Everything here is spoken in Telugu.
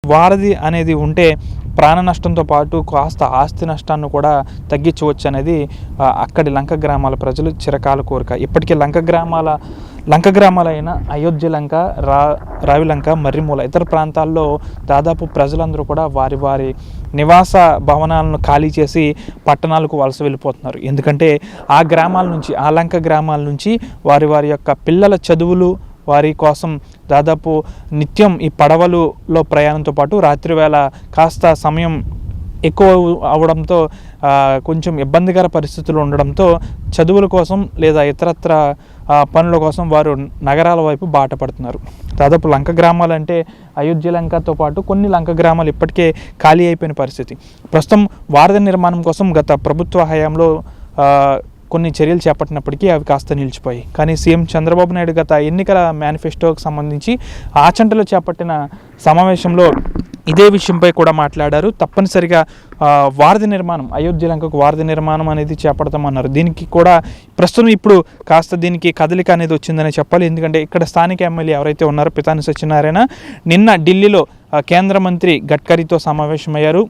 వారధి అనేది ఉంటే ప్రాణ నష్టంతో పాటు కాస్త ఆస్తి నష్టాన్ని కూడా తగ్గించవచ్చు అనేది అక్కడి లంక గ్రామాల ప్రజలు చిరకాల కోరిక. ఇప్పటికీ లంక గ్రామాలైన అయోధ్య లంక, రావిలంక, మర్రిమూల ఇతర ప్రాంతాల్లో దాదాపు ప్రజలందరూ కూడా వారి వారి నివాస భవనాలను ఖాళీ చేసి పట్టణాలకు వలస వెళ్ళిపోతున్నారు. ఎందుకంటే ఆ లంక గ్రామాల నుంచి వారి వారి యొక్క పిల్లల చదువులు వారి కోసం దాదాపు నిత్యం ఈ పడవలలో ప్రయాణంతో పాటు రాత్రి వేళ కాస్త సమయం ఎక్కువ అవడంతో కొంచెం ఇబ్బందికర పరిస్థితులు ఉండడంతో చదువుల కోసం లేదా ఇతరత్ర పనుల కోసం వారు నగరాల వైపు బాట పడుతున్నారు. దాదాపు లంక గ్రామాలు అంటే అయోధ్య లంకతో పాటు కొన్ని లంక గ్రామాలు ఇప్పటికే ఖాళీ అయిపోయిన పరిస్థితి. ప్రస్తుతం వారధి నిర్మాణం కోసం గత ప్రభుత్వ హయాంలో కొన్ని చర్యలు చేపట్టినప్పటికీ అవి కాస్త నిలిచిపోయాయి. కానీ సీఎం చంద్రబాబు నాయుడు గత ఎన్నికల మేనిఫెస్టోకి సంబంధించి ఆచంటలో చేపట్టిన సమావేశంలో ఇదే విషయంపై కూడా మాట్లాడారు. తప్పనిసరిగా అయోధ్య లంకకు వారధి నిర్మాణం అనేది చేపడతామన్నారు. దీనికి కూడా ప్రస్తుతం ఇప్పుడు కాస్త దీనికి కదలిక అనేది వచ్చిందని చెప్పాలి. ఎందుకంటే ఇక్కడ స్థానిక ఎమ్మెల్యే ఎవరైతే ఉన్నారో పితాని సత్యనారాయణ నిన్న ఢిల్లీలో కేంద్ర మంత్రి గడ్కరీతో సమావేశమయ్యారు.